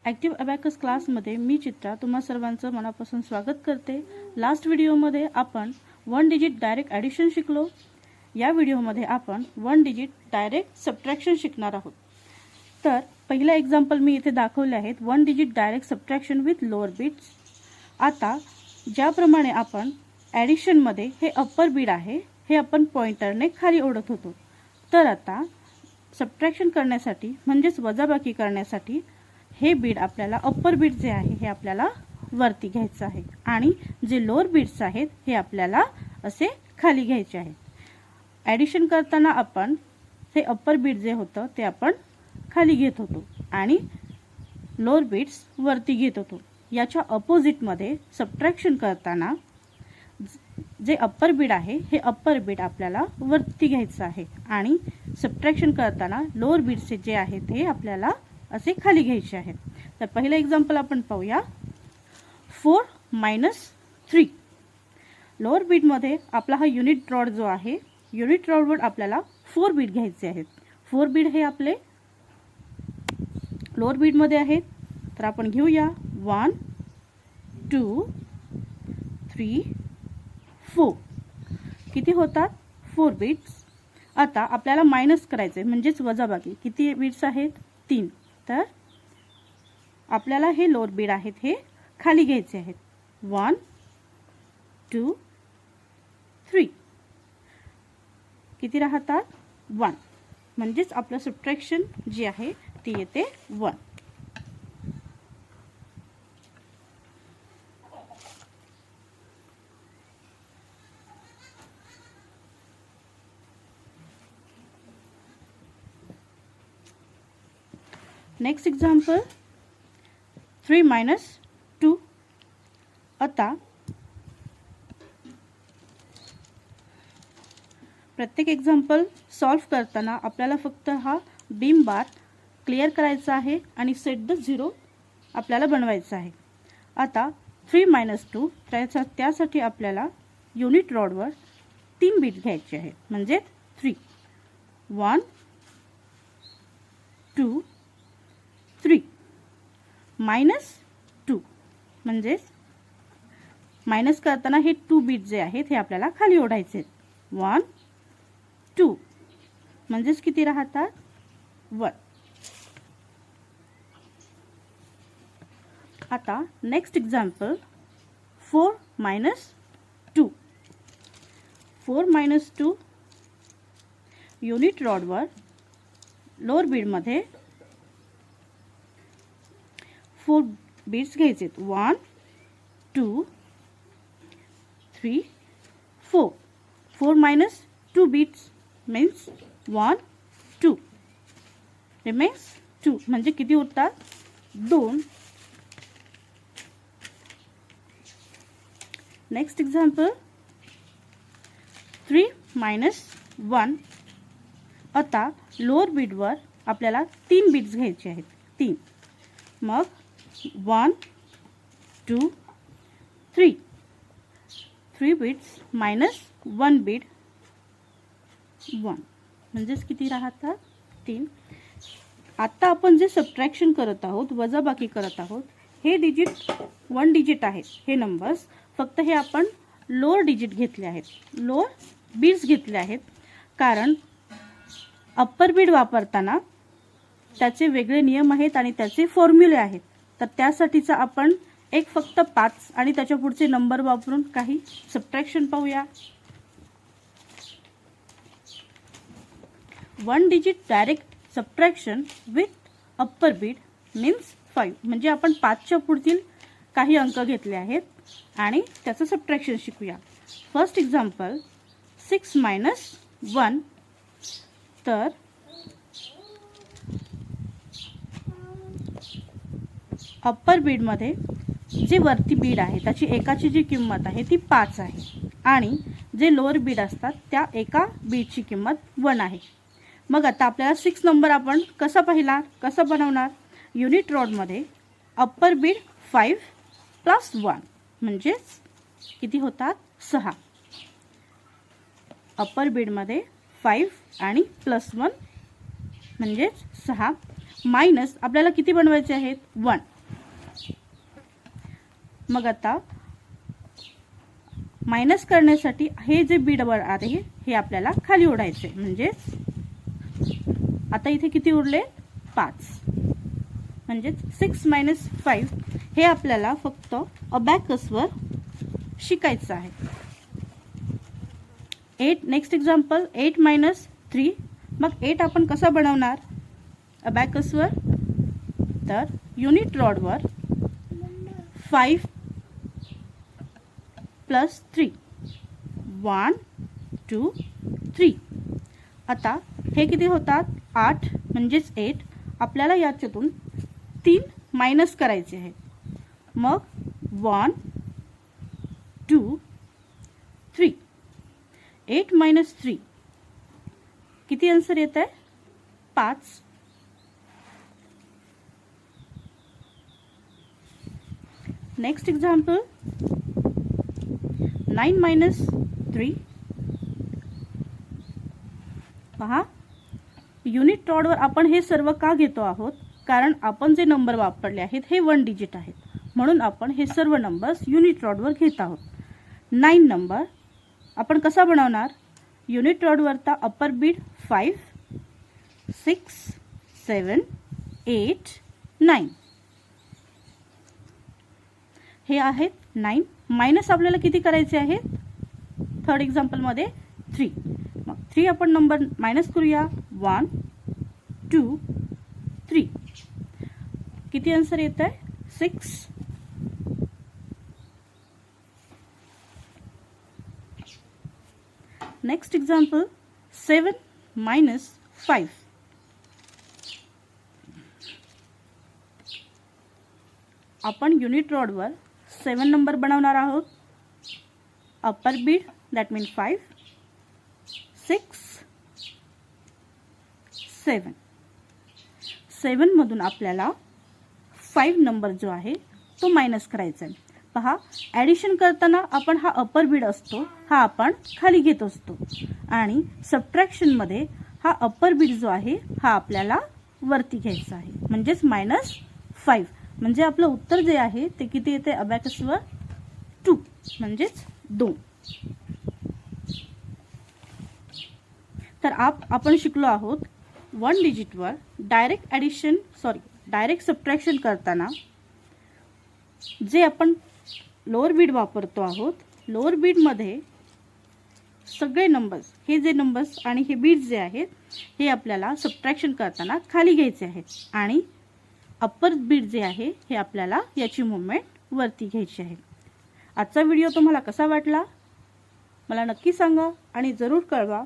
Active abacus क्लासमध्ये मी चित्रा तुम्हा सर्वांचं मनापासून स्वागत करते। लास्ट व्हिडिओमध्ये आपण वन डिजिट डायरेक्ट ॲडिशन शिकलो। या व्हिडिओमध्ये आपण वन डिजिट डायरेक्ट सबट्रॅक्शन शिकणार आहोत। तर पहिला एक्झाम्पल मी इथे दाखवले आहेत, one digit direct subtraction with lower bits. आता ज्याप्रमाणे आपण ॲडिशनमध्ये हे अप्पर बीट आहे, हे आपण पॉइंटरने खाली ओढत होतो, तर आता सबट्रॅक्शन करण्यासाठी म्हणजेच वजाबाकी करण्यासाठी हे बीट आपल्याला अप्पर बीट जे आहे हे आपल्याला वरती घ्यायचं आहे आणि जे लोअर बीट्स आहेत हे आपल्याला असे खाली घ्यायचे आहेत। ॲडिशन करताना आपण हे अप्पर बीट जे होतं ते आपण खाली घेत होतो आणि लोअर बीट्स वरती घेत होतो। याच्या अपोजिटमध्ये सबट्रॅक्शन करताना जे अप्पर बीट आहे हे अप्पर बीट आपल्याला वरती घ्यायचं आहे आणि सबट्रॅक्शन करताना लोअर बीट्स जे आहेत हे आपल्याला असे खाली घ्यायचे आहेत। तर पहिलं एक्झाम्पल आपण पाहूया। 4 - 3 लोअर बीट मध्ये आपला हा युनिट रॉड जो आहे, युनिट रॉड वर आपल्याला 4 बीट घ्यायचे आहेत। 4 बीट हे आपले लोअर बीट मध्ये आहेत, तर आपण घेऊया 1 2 3 4। किती होतात? 4 बीट्स। आता आपल्याला मायनस करायचे म्हणजेच वजाबाकी। किती बीट्स आहेत? 3। तर आपल्याला हे लोअर बीट आहेत हे खाली घ्यायचे आहेत। 1 2 3 किती राहतात? 1। म्हणजेच आपलं सबट्रॅक्शन जी आहे ती येते 1। Next example 3 - 2। आता प्रत्येक एक्झाम्पल सॉल्व करताना आपल्याला फक्त हा बीम बार क्लिअर करायचा आहे आणि सेट द 0 आपल्याला बनवायचा आहे। आता 3 - 2 त्यासाठी आपल्याला युनिट रॉडवर 3 बीट घ्यायचे आहेत, म्हणजे 3 1 2 3 -2 म्हणजे मायनस करताना हे 2 बीट जे आहेत हे आपल्याला खाली ओढायचे आहेत। 1 2 म्हणजे किती राहतात? 1। आता नेक्स्ट एक्झाम्पल 4 - 2। 4 - 2 युनिट रॉडवर लोअर बीट मध्ये 4 बीट्स घ्यायचे। 1 2 3 4। 4 - 2 बीट्स मीन्स 1 2 रिमेन्स 2 म्हणजे किती उरतात? 2। Next example 3 - 1। आता लोअर बीटवर आपल्याला 3 बीट्स घ्यायचे आहेत, 3। मग 1 2 3 3 बीट्स मायनस 1 बीट 1 म्हणजेच किती राहतात? 3। आता आपण जे सबट्रॅक्शन करत आहोत, वजाबाकी करत आहोत, हे डिजिट 1 डिजिट आहे, हे नंबर्स फक्त हे आपण लोअर डिजिट घेतले आहेत, लोअर बीट्स घेतले आहेत, कारण अप्पर बीट वापरताना त्याचे वेगळे नियम आहेत आणि त्याचे फॉर्म्युले आहेत। तर त्यासाठीचा आपण एक फक्त 5 आणि त्याच्या पुढचे नंबर वापरून काही सबट्रॅक्शन पाहूया। 1 digit direct subtraction with upper beat means 5 म्हणजे आपण 5च्या पुढील काही अंक घेतले आहेत आणि त्याचं सबट्रॅक्शन शिकूया। First example 6 - 1। तर अप्पर बीट मध्ये जे वरती बीट आहे त्याची एकाची जी किंमत आहे ती 5 आहे आणि जे लोअर बीट असतात त्या एका बीटची किंमत 1 आहे। मग आता आपल्याला 6 नंबर आपण कसा बनवणार? युनिट रॉड मध्ये अप्पर बीट 5 + 1 म्हणजे किती होतात? 6। अप्पर बीट मध्ये 5 आणि +1 म्हणजे 6 मायनस आपल्याला किती बनवायचे आहेत? 1। मग आता मायनस करण्यासाठी हे जे बीड आहे हे आपल्याला खाली ओढायचे, म्हणजे आता इथे किती उरले 5, म्हणजे 6 - 5 हे आपल्याला फक्त अबॅकसवर शिकायचं आहे. 8 नेक्स्ट एक्झाम्पल 8 - 3. मग 8 आपण कसा बनवणार अबॅकसवर, तर युनिट रॉडवर 5 + 3 1 2 3. आता हे किती होतात 8 म्हणजेच 8. आपल्याला याच्यातून 3 मायनस करायचे आहे. मग 1 2 3. 8 - 3 किती आन्सर येत आहे 5. Next example 9 - 3. पहा युनिट रॉडवर आपण हे सर्व का घेतो आहोत, कारण आपण जे नंबर वापरले आहेत हे 1 डिजिट आहेत, म्हणून आपण हे सर्व नंबर्स युनिट रॉडवर घेत आहोत. 9 नंबर आपण कसा बनवणार, युनिट रॉडवरचा अप्पर बीड 5 6 7 8 9 हे आहेत 9. मायनस आपल्याला किती करायचे आहेत, थर्ड एक्झाम्पलमध्ये 3. मग 3 आपण नंबर मायनस करूया 1 2 3. किती आन्सर येत आहे 6. Next example 7 - 5. आपण युनिट रॉडवर 7 नंबर बनवणार आहोत. अप्पर बीड दॅट मीन 5 6 7. 7 मधून आपल्याला 5 नंबर जो आहे तो मायनस करायचा आहे. पहा ॲडिशन करताना आपण हा अप्पर बीड असतो हा आपण खाली घेत असतो, आणि सबट्रॅक्शनमध्ये हा अप्पर बीड जो आहे हा आपल्याला वरती घ्यायचा आहे, म्हणजेच -5. म्हणजे आपलं उत्तर जे आहे ते किती येते अबॅकसवर 2 म्हणजेच 2. तर आपण शिकलो आहोत 1 डिजिटवर डायरेक्ट सबट्रॅक्शन करताना जे आपण लोअर बीड वापरतो आहोत. लोअर बीडमध्ये सगळे नंबर्स, हे जे नंबर्स आणि हे बीड जे आहेत हे आपल्याला सबट्रॅक्शन करताना खाली घ्यायचे आहेत, आणि अप्पर बीड जे आहे हे आपल्याला याची मुवमेंट वरती घ्यायची आहे. आजचा व्हिडिओ तुम्हाला कसा वाटला मला नक्की सांगा आणि जरूर कळवा.